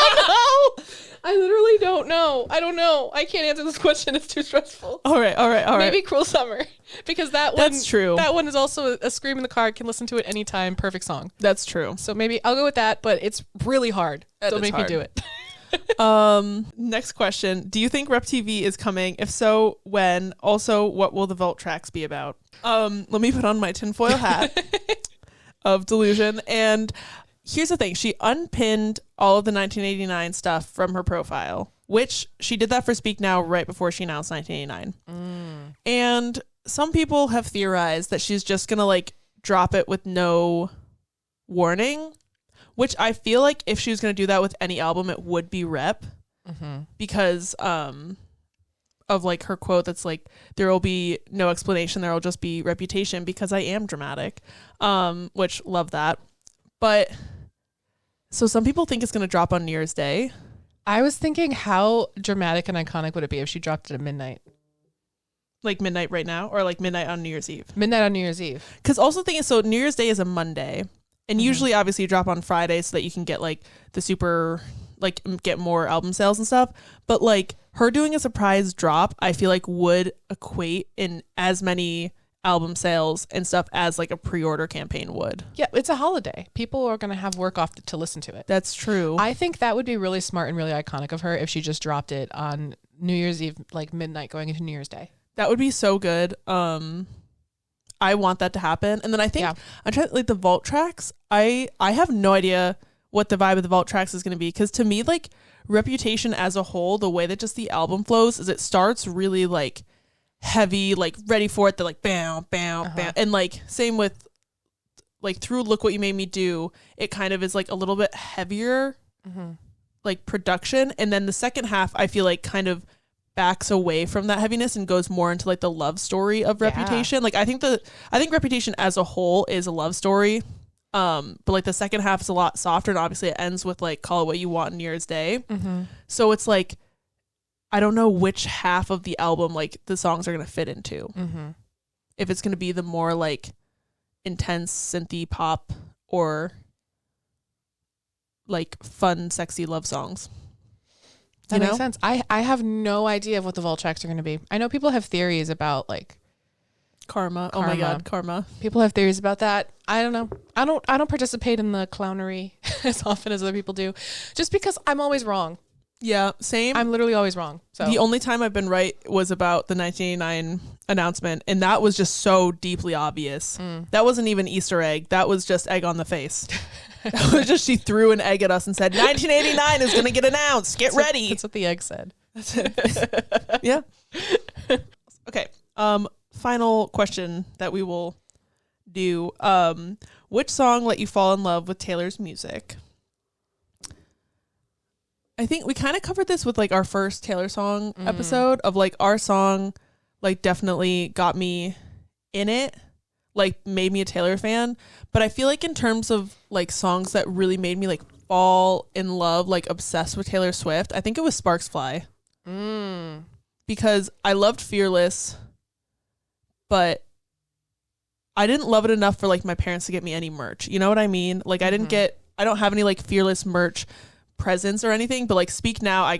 don't know. I literally don't know. I don't know. I can't answer this question. It's too stressful. All right. Maybe Cruel Summer, because that's true. That one is also a scream in the car. Can listen to it anytime. Perfect song. That's true. So maybe I'll go with that, but it's really hard. Don't make me do it. Next question. Do you think Rep TV is coming? If so, when? Also, what will the vault tracks be about? Let me put on my tinfoil hat of delusion. And here's the thing. She unpinned all of the 1989 stuff from her profile, which she did that for Speak Now right before she announced 1989. And some people have theorized that she's just going to like drop it with no warning, which I feel like if she was going to do that with any album, it would be Rep, because of like her quote that's like, there will be no explanation, there will just be reputation because I am dramatic, which love that. But so some people think it's going to drop on New Year's Day. I was thinking, how dramatic and iconic would it be if she dropped it at midnight? Like midnight right now, or like midnight on New Year's Eve? Midnight on New Year's Eve. Because also the thing is, so New Year's Day is a Monday. And usually, obviously, you drop on Friday so that you can get, like, the super, like, get more album sales and stuff. But, like, her doing a surprise drop, I feel like would equate in as many album sales and stuff as, like, a pre-order campaign would. Yeah, it's a holiday. People are going to have work off to listen to it. That's true. I think that would be really smart and really iconic of her if she just dropped it on New Year's Eve, like midnight going into New Year's Day. That would be so good. I want that to happen. And then I think I'm trying like the vault tracks. I have no idea what the vibe of the vault tracks is going to be, because to me, like, Reputation as a whole, the way that just the album flows is it starts really like heavy, like ready for it. They're like bam, bam, bam, and like same with like through Look What You Made Me Do. It kind of is like a little bit heavier, like production, and then the second half I feel like kind of backs away from that heaviness and goes more into like the love story of Reputation. Like I think Reputation as a whole is a love story. But like the second half is a lot softer, and obviously it ends with like Call It What You Want on New Year's Day. So it's like, I don't know which half of the album like the songs are going to fit into. If it's going to be the more like intense synthy pop or like fun, sexy love songs. That makes sense. I have no idea of what the vault tracks are going to be. I know people have theories about like Karma. Oh my God, Karma. People have theories about that. I don't know. I don't participate in the clownery as often as other people do, just because I'm always wrong. Yeah, same. I'm literally always wrong. So the only time I've been right was about the 1989 announcement, and that was just so deeply obvious. That wasn't even Easter egg. That was just egg on the face. That was just she threw an egg at us and said 1989 is going to get announced. Get ready. That's what the egg said. That's it. Yeah. Okay. Final question that we will do. Which song let you fall in love with Taylor's music? I think we kind of covered this with like our first Taylor song episode of like our song like definitely got me in it, like made me a Taylor fan. But I feel like in terms of like songs that really made me like fall in love, like obsessed with Taylor Swift, I think it was Sparks Fly. Because I loved Fearless, but I didn't love it enough for like my parents to get me any merch. You know what I mean? Like I don't have any like Fearless merch presents or anything, but like Speak Now, I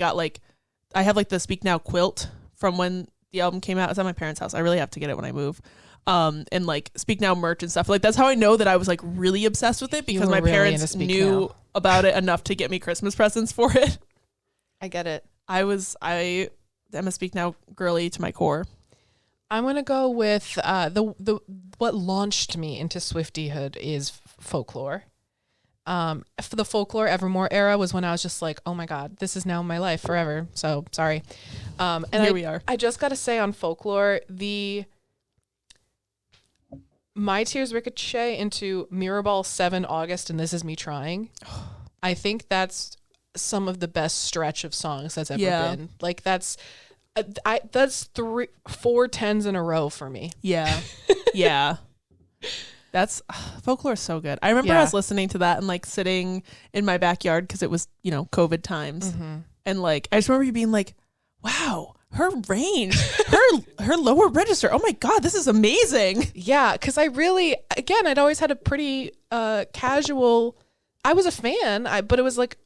have like the Speak Now quilt from when the album came out. It's at my parents' house. I really have to get it when I move. And like Speak Now merch and stuff. Like that's how I know that I was like really obsessed with it, because my parents knew about it enough to get me Christmas presents for it. I get it. I am a Speak Now girly to my core. I'm gonna go with the what launched me into Swiftyhood is Folklore. For the Folklore Evermore era was when I was just like, oh my God, this is now my life forever. So sorry. And here we are. I just gotta say on Folklore, My Tears Ricochet into Mirrorball 7 August and This Is Me Trying. I think that's some of the best stretch of songs that's ever been. Like that's 4 tens in a row for me. Yeah. Yeah. That's Folklore is so good. I remember us listening to that and like sitting in my backyard because it was, COVID times. And like, I just remember you being like, wow, her range, her lower register. Oh my God, this is amazing. Yeah. Cause I'd always had a pretty casual, I was a fan, but it was like,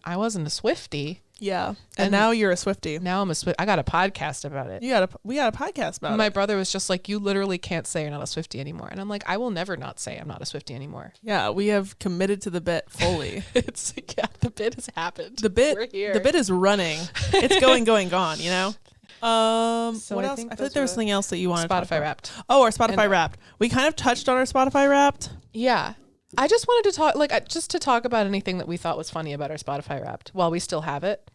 I wasn't a Swiftie. Yeah. And now you're a Swiftie. Now I'm a Swiftie. I got a podcast about it. We got a podcast about it. My brother was just like, you literally can't say you're not a Swiftie anymore. And I'm like, I will never not say I'm not a Swiftie anymore. Yeah, we have committed to the bit fully. The bit has happened. We're here. The bit is running. It's going, gone, So what else? I feel like there was something else that you wanted to talk about. Spotify Wrapped. Oh, our Spotify Wrapped. We kind of touched on our Spotify Wrapped. Yeah. I just wanted to talk about anything that we thought was funny about our Spotify Wrapped while we still have it.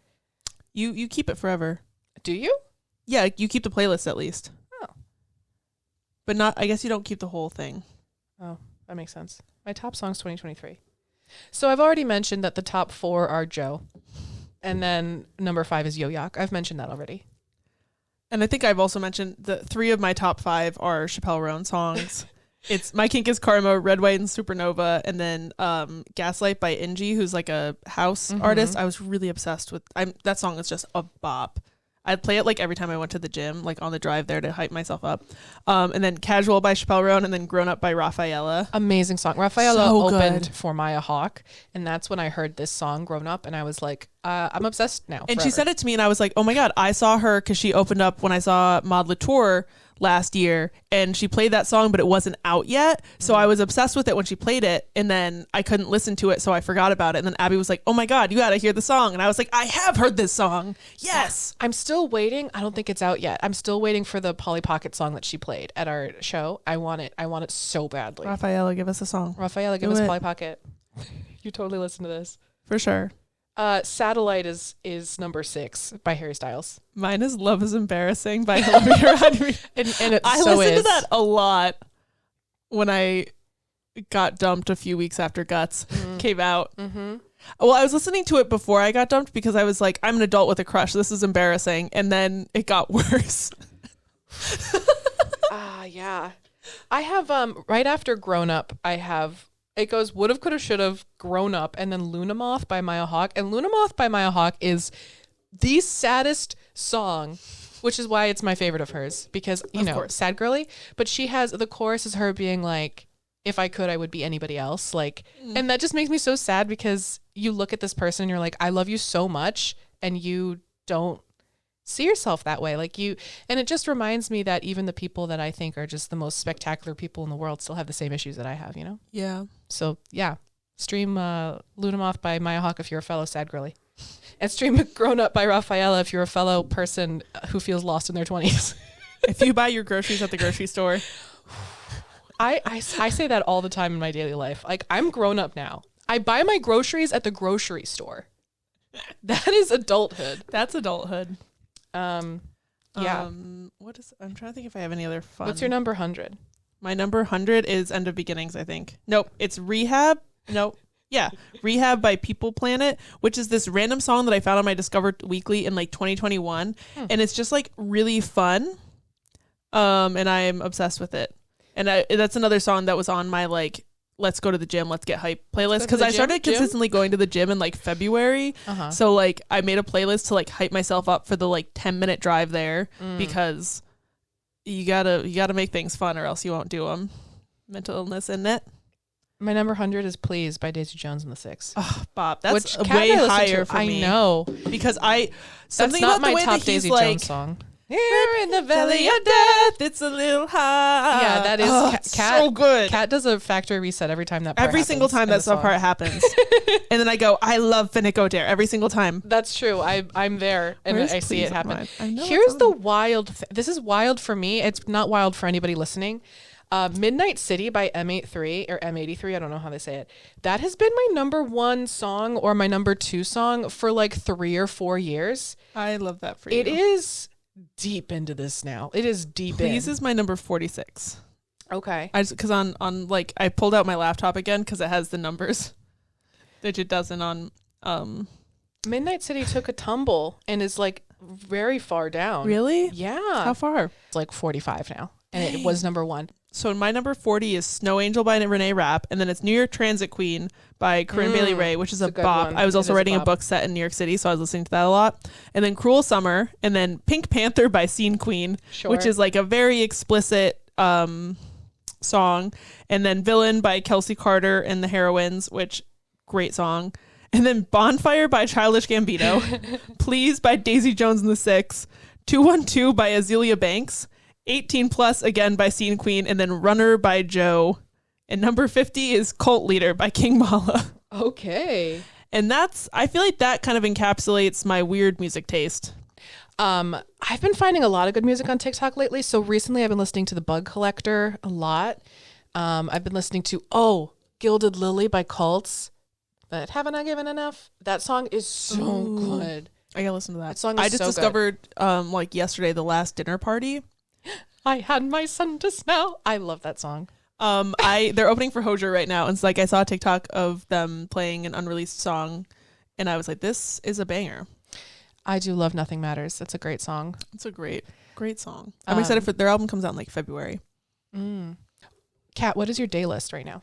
You keep it forever. Do you? Yeah, you keep the playlist at least. Oh. But I guess you don't keep the whole thing. Oh, that makes sense. My top songs 2023. So I've already mentioned that the top 4 are Joe. And then number 5 is Yo-Yok. I've mentioned that already. And I think I've also mentioned the 3 of my top 5 are Chappelle Roan songs. It's My Kink is Karma, Red, White, and Supernova, and then Gaslight by Ingy, who's like a house artist. I was really obsessed with. That song is just a bop. I'd play it like every time I went to the gym, like on the drive there to hype myself up. And then Casual by Chappelle Roan, and then Grown Up by Rafaela. Amazing song. Rafaela opened for Maya Hawke, and that's when I heard this song, Grown Up, and I was like, I'm obsessed now. And she said it to me, and I was like, oh my God, I saw her because she opened up when I saw Maud Latour last year, and she played that song, but it wasn't out yet. So I was obsessed with it when she played it, and then I couldn't listen to it, so I forgot about it. And then Abby was like, oh my God, you got to hear the song. And I was like, I have heard this song. Yes. I'm still waiting. I don't think it's out yet. I'm still waiting for the Polly Pocket song that she played at our show. I want it. I want it so badly. Rafaela, give us a song. Rafaela, give us Polly Pocket. You totally listen to this. For sure. Satellite is number 6 by Harry Styles. Mine is Love is Embarrassing by Olivia Rodrigo. And I listened to that a lot when I got dumped a few weeks after Guts came out. Mm-hmm. Well, I was listening to it before I got dumped because I was like, I'm an adult with a crush. This is embarrassing. And then it got worse. Yeah. I have, right after Grown Up, it goes Would've, Could've, Should've, Grown Up, and then Luna Moth by Maya Hawke. And Luna Moth by Maya Hawke is the saddest song, which is why it's my favorite of hers, because, you know, sad girly. But she has, the chorus is her being like, if I could, I would be anybody else. Like, and that just makes me so sad because you look at this person and you're like, I love you so much, and you don't see yourself that way. Like and it just reminds me that even the people that I think are just the most spectacular people in the world still have the same issues that I have, you know? Yeah. So yeah, stream Luna Moth by Maya Hawke if you're a fellow sad girly. And stream Grown Up by Rafaela if you're a fellow person who feels lost in their 20s. If you buy your groceries at the grocery store. I say that all the time in my daily life. Like, I'm grown up now. I buy my groceries at the grocery store. That is adulthood. That's adulthood. Yeah. I'm trying to think if I have any other fun. What's your number 100? My number 100 is End of Beginnings, I think. Nope, it's Rehab. Nope. Yeah, Rehab by People Planet, which is this random song that I found on my Discovered Weekly in like 2021, and it's just like really fun. And I'm obsessed with it. And that's another song that was on my like let's go to the gym, let's get hype playlist, because I started consistently going to the gym in like February. So like I made a playlist to like hype myself up for the like 10-minute drive there, because you gotta make things fun or else you won't do them. Mental illness, isn't it? My number 100 is Please by Daisy Jones and the Six. Oh, Bob, that's way higher for me. I know, because something that's not about my the way top that Daisy he's Jones song. Here in the valley of death, it's a little high. Yeah, that is Kat. So good. Kat does a factory reset every time that part happens. Single time that part happens. And then I go, I love Finnick Dare every single time. That's true. I'm there and I see it happen. Here's the wild this is wild for me. It's not wild for anybody listening. Midnight City by M83 or M83, I don't know how they say it. That has been my number 1 song or my number 2 song for like 3 or 4 years. I love that for you. It is deep into this now. It is deep in. Please is my number 46. Okay. Because on like I pulled out my laptop again because it has the numbers that it doesn't on. Midnight City took a tumble and is like very far down. Really? Yeah. How far? It's like 45 now, and it was number 1. So my number 40 is Snow Angel by Renee Rapp, and then it's New York Transit Queen by Corinne Bailey Rae, which is a bop. I was also writing a book set in New York City, so I was listening to that a lot. And then Cruel Summer, and then Pink Panther by Scene Queen, which is like a very explicit song. And then Villain by Kelsey Carter and the Heroines, which great song. And then Bonfire by Childish Gambino, Please by Daisy Jones and the Six, 212 by Azealia Banks, 18 Plus again by Scene Queen, and then Runner by Joe. And number 50 is Cult Leader by King Mala. Okay. And I feel like that kind of encapsulates my weird music taste. I've been finding a lot of good music on TikTok lately. So recently I've been listening to The Bug Collector a lot. I've been listening to Gilded Lily by Cults. But Haven't I Given Enough? That song is so good. I gotta listen to that. That song is I just discovered like yesterday, The Last Dinner Party. I had my son to smell. I love that song. They're opening for Hozier right now, and it's like I saw a TikTok of them playing an unreleased song, and I was like, this is a banger. I do love Nothing Matters. That's a great song. It's a great song. I'm excited for their album comes out in like February. Kat, what is your day list right now?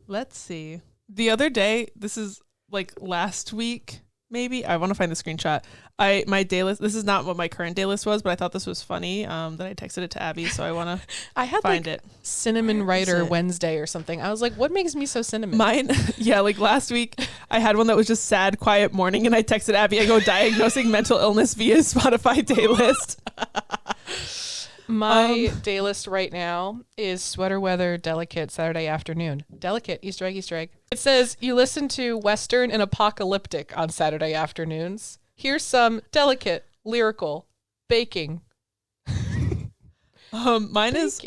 Let's see. The other day, this is like last week, maybe. I want to find the screenshot. My day list, this is not what my current day list was, but I thought this was funny. That I texted it to Abby, so I want to find it. Cinnamon Writer Wednesday or something. I was like, what makes me so cinnamon? Mine, yeah, like last week, I had one that was just sad, quiet morning, and I texted Abby, I go, diagnosing mental illness via Spotify day list. My day list right now is Sweater Weather Delicate Saturday Afternoon. Delicate, Easter egg, Easter egg. It says you listen to Western and Apocalyptic on Saturday afternoons. Here's some delicate, lyrical, baking. Mine is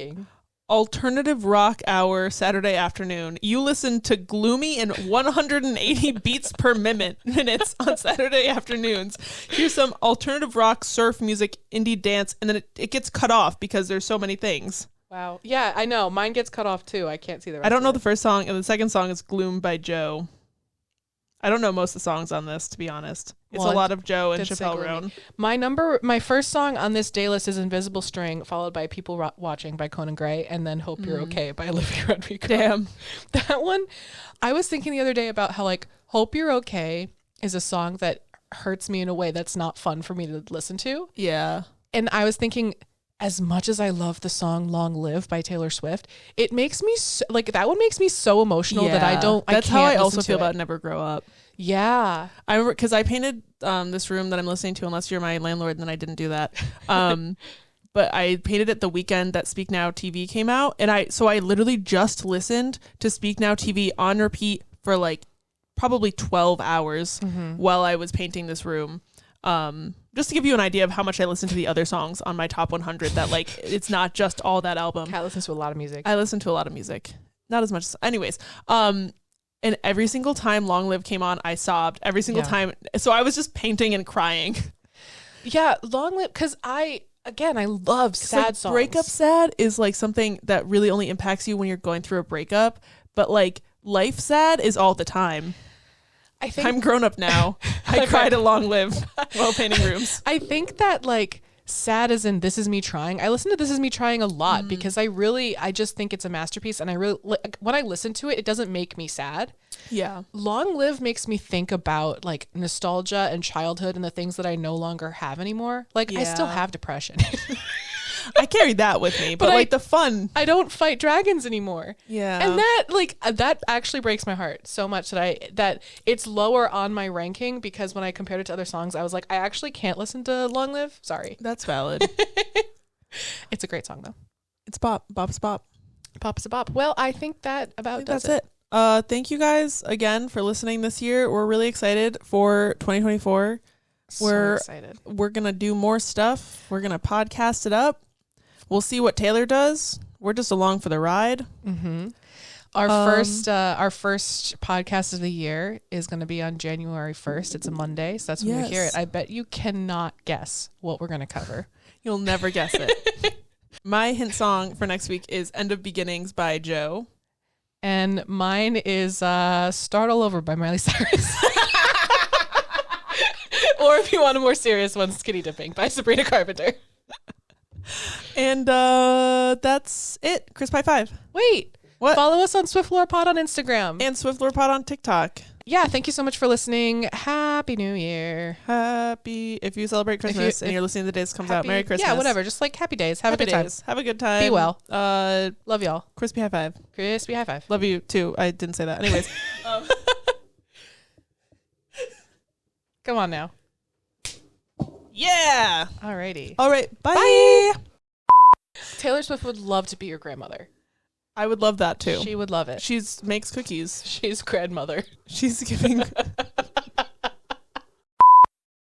Alternative Rock Hour Saturday afternoon. You listen to gloomy and 180 beats per minutes on Saturday afternoons. Here's some alternative rock, surf music, indie dance, and then it gets cut off because there's so many things. Wow. Yeah, I know. Mine gets cut off too. I can't see the rest. I don't know of the first song, and the second song is Gloom by Joe. I don't know most of the songs on this, to be honest. It's a lot of Joe and Chappelle Roan. My first song on this day list is Invisible String, followed by People Watching by Conan Gray, and then Hope You're Okay by Olivia Rodrigo. Damn. That one, I was thinking the other day about how like Hope You're Okay is a song that hurts me in a way that's not fun for me to listen to. Yeah. And I was thinking, as much as I love the song Long Live by Taylor Swift, it makes me that one makes me so emotional that I can't That's how I also feel to it. about Never Grow Up. Yeah. I remember because I painted this room that I'm listening to, unless you're my landlord, then I didn't do that. But I painted it the weekend that Speak Now TV came out. And I literally just listened to Speak Now TV on repeat for like probably 12 hours while I was painting this room. Just to give you an idea of how much I listen to the other songs on my top 100, that like it's not just all that album. Kat listens to a lot of music. I listen to a lot of music. Not as much as anyways. And every single time Long Live came on, I sobbed every single time. So I was just painting and crying. Yeah, Long Live, because I love sad songs. Breakup sad is like something that really only impacts you when you're going through a breakup. But like life sad is all the time. I think I'm grown up now. I cried at Long Live while painting rooms. I think that like sad as in This Is Me Trying. I listen to This Is Me Trying a lot because I just think it's a masterpiece, and I really when I listen to it, it doesn't make me sad. Yeah. Long Live makes me think about like nostalgia and childhood and the things that I no longer have anymore. Like I still have depression. I carried that with me, but like the fun. I don't fight dragons anymore. Yeah. And that actually breaks my heart so much that it's lower on my ranking, because when I compared it to other songs, I was like, I actually can't listen to Long Live. Sorry. That's valid. It's a great song though. It's bop. Bop's bop. Pop's a bop. Well, I think that about does that's it. Thank you guys again for listening this year. We're really excited for 2024. So excited. We're going to do more stuff. We're going to podcast it up. We'll see what Taylor does. We're just along for the ride. Mm-hmm. Our first podcast of the year is going to be on January 1st. It's a Monday, so that's when you hear it. I bet you cannot guess what we're going to cover. You'll never guess it. My hint song for next week is End of Beginnings by Joe. And mine is Start All Over by Miley Cyrus. Or if you want a more serious one, Skinny Dipping by Sabrina Carpenter. And that's it. Chris Pie 5. Wait. What? Follow us on Swiftlore Pod on Instagram. And Swiftlore Pod on TikTok. Yeah, thank you so much for listening. Happy New Year. If you celebrate Christmas and you're listening to the day this comes out, Merry Christmas. Yeah, whatever. Just like happy days. Have a good time. Have a good time. Be well. Love y'all. Crispy high five. Crispy high five. Love you too. I didn't say that. Anyways. Come on now. Yeah. Alrighty. All right. Bye. Taylor Swift would love to be your grandmother. I would love that too. She would love it. She makes cookies. She's grandmother. She's giving